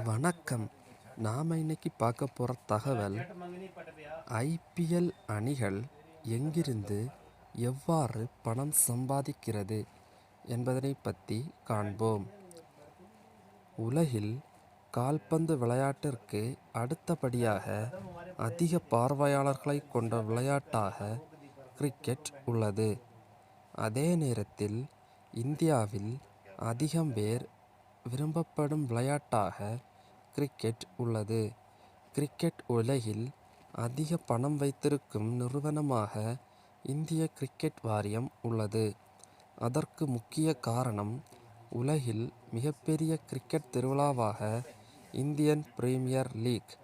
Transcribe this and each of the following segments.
வணக்கம். நாம் இன்னைக்கு பார்க்க போகிற தகவல் ஐபிஎல் அணிகள் எங்கிருந்து எவ்வாறு பணம் சம்பாதிக்கிறது என்பதனை பற்றி காண்போம். உலகில் கால்பந்து விளையாட்டிற்கு அடுத்தபடியாக அதிக பார்வையாளர்களை கொண்ட விளையாட்டாக கிரிக்கெட் உள்ளது. அதே நேரத்தில் இந்தியாவில் அதிகம் பேர் விரும்பப்படும் விளையாட்டாக கிரிக்கெட் உள்ளது. கிரிக்கெட் உலகில் அதிக பணம் வைத்திருக்கும் நிறுவனமாக இந்திய கிரிக்கெட் வாரியம் உள்ளது. அதற்கு முக்கிய காரணம் உலகில் மிகப்பெரிய கிரிக்கெட் திருவிழாவாக இந்தியன் பிரீமியர் லீக்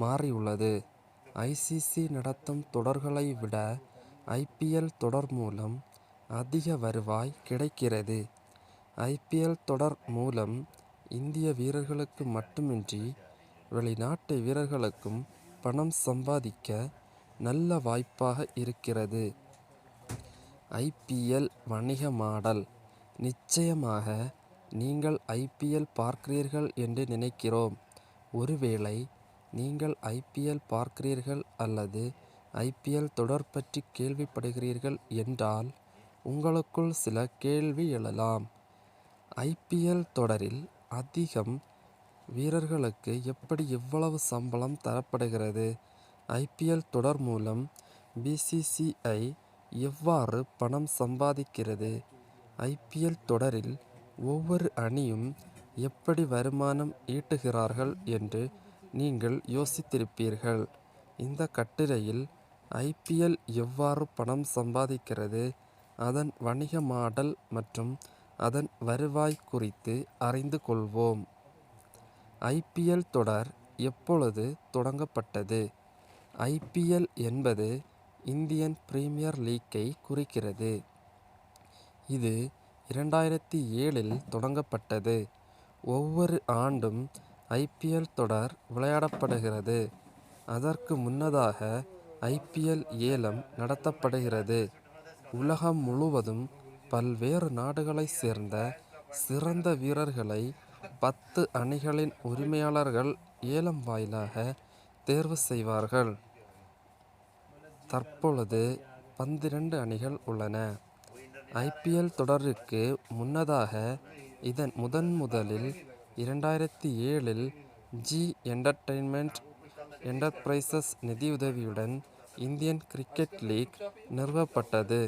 மாறியுள்ளது. ஐசிசி நடத்தும் தொடர்களை விட ஐபிஎல் தொடர் மூலம் அதிக வருவாய் கிடைக்கிறது. ஐபிஎல் தொடர் மூலம் இந்திய வீரர்களுக்கு மட்டுமின்றி வெளிநாட்டு வீரர்களுக்கும் பணம் சம்பாதிக்க நல்ல வாய்ப்பாக இருக்கிறது. ஐபிஎல் வணிக மாடல். நிச்சயமாக நீங்கள் ஐபிஎல் பார்க்கிறீர்கள் என்று நினைக்கிறோம். ஒருவேளை நீங்கள் ஐபிஎல் பார்க்கிறீர்கள் அல்லது ஐபிஎல் தொடர் பற்றி கேள்விப்படுகிறீர்கள் என்றால் உங்களுக்குள் சில கேள்வி எழலாம். ஐபிஎல் தொடரில் அதிகம் வீரர்களுக்கு எப்படி இவ்வளவு சம்பளம் தரப்படுகிறது? ஐபிஎல் தொடர் மூலம் பிசிசிஐ எவ்வாறு பணம் சம்பாதிக்கிறது? ஐபிஎல் தொடரில் ஒவ்வொரு அணியும் எப்படி வருமானம் ஈட்டுகிறார்கள் என்று நீங்கள் யோசித்திருப்பீர்கள். இந்த கட்டுரையில் ஐபிஎல் எவ்வாறு பணம் சம்பாதிக்கிறது, அதன் வணிக மாடல் மற்றும் அதன் வருவாய் குறித்து அறிந்து கொள்வோம். ஐபிஎல் தொடர் எப்பொழுது தொடங்கப்பட்டது? ஐபிஎல் என்பது இந்தியன் பிரீமியர் லீக்கை குறிக்கிறது. இது 2007இல் தொடங்கப்பட்டது. ஒவ்வொரு ஆண்டும் ஐபிஎல் தொடர் விளையாடப்படுகிறது. அதற்கு முன்னதாக ஐபிஎல் ஏலம் நடத்தப்படுகிறது. உலகம் முழுவதும் பல்வேறு நாடுகளைச் சேர்ந்த சிறந்த வீரர்களை 10 அணிகளின் உரிமையாளர்கள் ஏலம் வாயிலாக தேர்வு செய்வார்கள். தற்பொழுது 12 அணிகள் உள்ளன. ஐபிஎல் தொடருக்கு முன்னதாக இதன் முதலில் 2007இல் ஜி என்டர்டெயின்மெண்ட் என்டர்பிரைசஸ் நிதியுதவியுடன் இந்தியன் கிரிக்கெட் லீக் நிறுவப்பட்டது.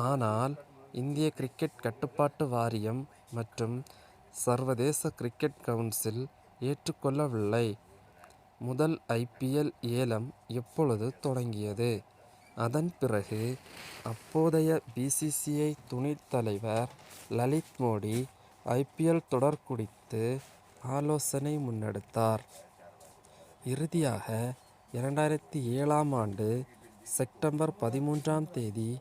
ஆனால் இந்திய கிரிக்கெட் கட்டுப்பாட்டு வாரியம் மற்றும் சர்வதேச கிரிக்கெட் கவுன்சில் ஏற்றுக்கொள்ளவில்லை. முதல் ஐபிஎல் ஏலம் எப்பொழுது தொடங்கியது? அதன் பிறகு அப்போதைய பிசிசிஐ துணைத் தலைவர் லலித் மோடி ஐபிஎல் தொடர் குறித்து ஆலோசனை முன்னெடுத்தார். இறுதியாக 2007ஆம் ஆண்டு செப்டம்பர் 13ஆம் தேதி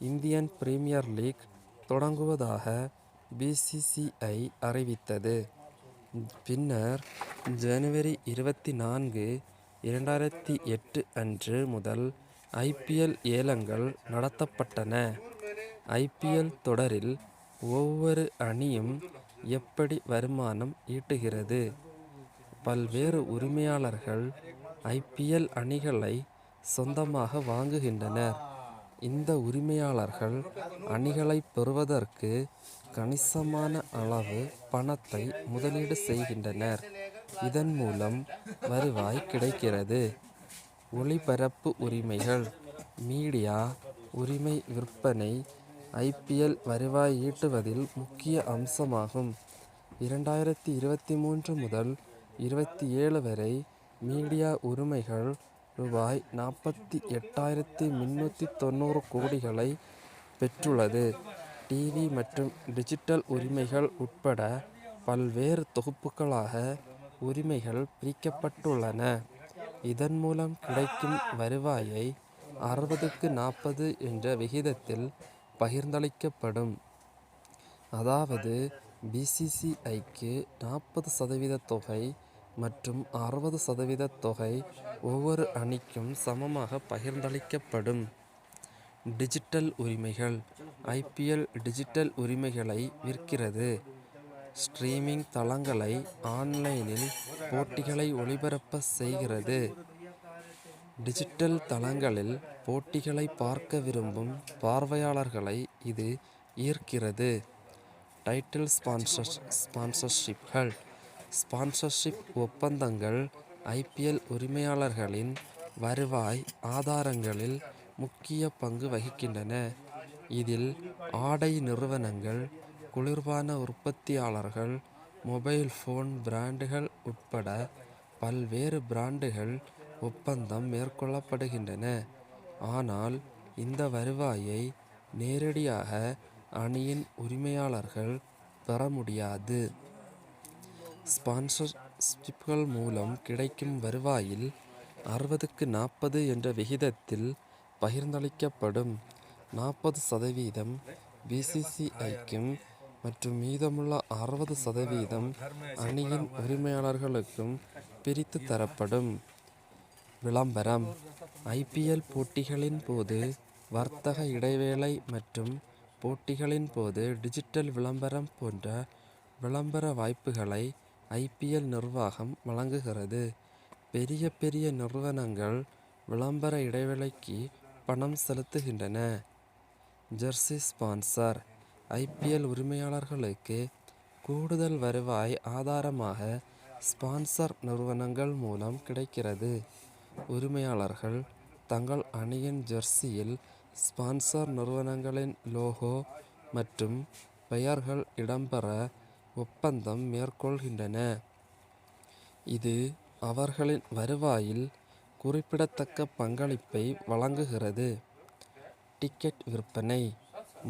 இந்தியன் பிரீமியர் லீக் தொடங்குவதாக பிசிசிஐ அறிவித்தது. பின்னர் ஜனவரி 24, 2008 அன்று முதல் ஐபிஎல் ஏலங்கள் நடத்தப்பட்டன. ஐபிஎல் தொடரில் ஒவ்வொரு அணியும் எப்படி வருமானம் ஈட்டுகிறது? பல்வேறு உரிமையாளர்கள் ஐபிஎல் அணிகளை சொந்தமாக வாங்குகின்றனர். இந்த உரிமையாளர்கள் அணிகளை பெறுவதற்கு கணிசமான அளவு பணத்தை முதலீடு செய்கின்றனர். இதன் மூலம் வருவாய் கிடைக்கிறது. ஒளிபரப்பு உரிமைகள். மீடியா உரிமை விற்பனை ஐபிஎல் வருவாய் ஈட்டுவதில் முக்கிய அம்சமாகும். 2023 முதல் 27 வரை மீடியா உரிமைகள் ரூபாய் 48,390 கோடிகளை பெற்றுள்ளது. டிவி மற்றும் டிஜிட்டல் உரிமைகள் உட்பட பல்வேறு தொகுப்புகளாக உரிமைகள் பிரிக்கப்பட்டுள்ளன. இதன் மூலம் கிடைக்கும் வருவாயை 60-40 என்ற விகிதத்தில் பகிர்ந்தளிக்கப்படும். அதாவது பிசிசிஐக்கு 40% தொகை மற்றும் 60% தொகை ஒவ்வொரு அணிக்கும் சமமாக பகிர்ந்தளிக்கப்படும். டிஜிட்டல் உரிமைகள். ஐபிஎல் டிஜிட்டல் உரிமைகளை விற்கிறது. ஸ்ட்ரீமிங் தளங்களை ஆன்லைனில் போட்டிகளை ஒளிபரப்ப செய்கிறது. டிஜிட்டல் தளங்களில் போட்டிகளை பார்க்க விரும்பும் பார்வையாளர்களை இது ஈர்க்கிறது. டைட்டில் ஸ்பான்சர்ஷிப்கள். ஸ்பான்சர்ஷிப் ஒப்பந்தங்கள் IPL உரிமையாளர்களின் வருவாய் ஆதாரங்களில் முக்கிய பங்கு வகிக்கின்றன. இதில் ஆடை நிறுவனங்கள், குளிர்பான உற்பத்தியாளர்கள், மொபைல் போன் பிராண்டுகள் உட்பட பல்வேறு பிராண்டுகள் ஒப்பந்தம் மேற்கொள்ளப்படுகின்றன. ஆனால் இந்த வருவாயை நேரடியாக அணியின் உரிமையாளர்கள் பெற முடியாது. ஸ்பான்சர்ஷிப்கள் மூலம் கிடைக்கும் வருவாயில் 60-40 என்ற விகிதத்தில் பகிர்ந்தளிக்கப்படும். 40% BCCIக்கும் மற்றும் மீதமுள்ள 60% அணியின் உரிமையாளர்களுக்கும் பிரித்து தரப்படும். விளம்பரம். IPL போட்டிகளின் போது வர்த்தக இடைவேளை மற்றும் போட்டிகளின் போது டிஜிட்டல் விளம்பரம் போன்ற விளம்பர வாய்ப்புகளை IPL நிர்வாகம் வழங்குகிறது. பெரிய பெரிய நிறுவனங்கள் விளம்பர இடைவேளைக்கு பணம் செலுத்துகின்றன. Jersey sponsor. IPL உரிமையாளர்களுக்கு கூடுதல் வருவாய் ஆதாரமாக ஸ்பான்சர் நிறுவனங்கள் மூலம் கிடைக்கிறது. உரிமையாளர்கள் தங்கள் அணியின் ஜெர்சியில் ஸ்பான்சர் நிறுவனங்களின் லோகோ மற்றும் பெயர்கள் இடம்பெற ஒப்பந்தம் மேற்கொள்கின்றன. இது அவர்களின் வருவாயில் குறிப்பிடத்தக்க பங்களிப்பை வழங்குகிறது. டிக்கெட் விற்பனை.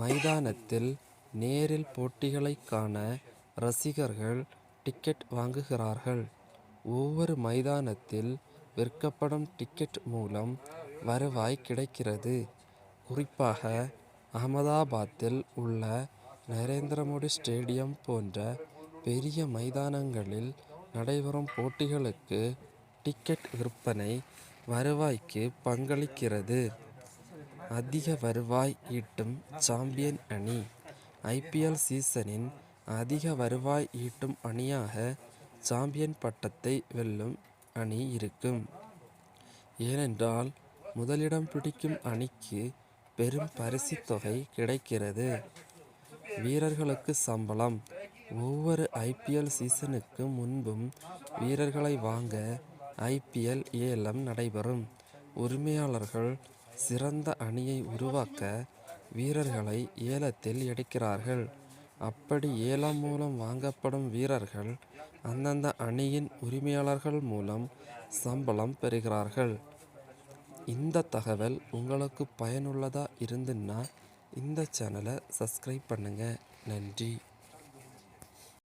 மைதானத்தில் நேரில் போட்டிகளை காண ரசிகர்கள் டிக்கெட் வாங்குகிறார்கள். ஒவ்வொரு மைதானத்தில் விற்கப்படும் டிக்கெட் மூலம் வருவாய் கிடைக்கிறது. குறிப்பாக அகமதாபாத்தில் உள்ள நரேந்திர மோடி ஸ்டேடியம் போன்ற பெரிய மைதானங்களில் நடைபெறும் போட்டிகளுக்கு டிக்கெட் விற்பனை வருவாய்க்கு பங்களிக்கிறது. அதிக வருவாய் ஈட்டும் சாம்பியன் அணி. IPL சீசனின் அதிக வருவாய் ஈட்டும் அணியாக சாம்பியன் பட்டத்தை வெல்லும் அணி இருக்கும். ஏனென்றால் முதலிடம் பிடிக்கும் அணிக்கு பெரும் பரிசுத் தொகை கிடைக்கிறது. வீரர்களுக்கு சம்பளம். ஒவ்வொரு IPL சீசனுக்கு முன்பும் வீரர்களை வாங்க IPL ஏலம் நடைபெறும். உரிமையாளர்கள் சிறந்த அணியை உருவாக்க வீரர்களை ஏலத்தில் எடுக்கிறார்கள். அப்படி ஏலம் மூலம் வாங்கப்படும் வீரர்கள் அந்தந்த அணியின் உரிமையாளர்கள் மூலம் சம்பளம் பெறுகிறார்கள். இந்த தகவல் உங்களுக்கு பயனுள்ளதா இருந்துன்னா இந்த சேனலை சப்ஸ்கிரைப் பண்ணுங்க. நன்றி.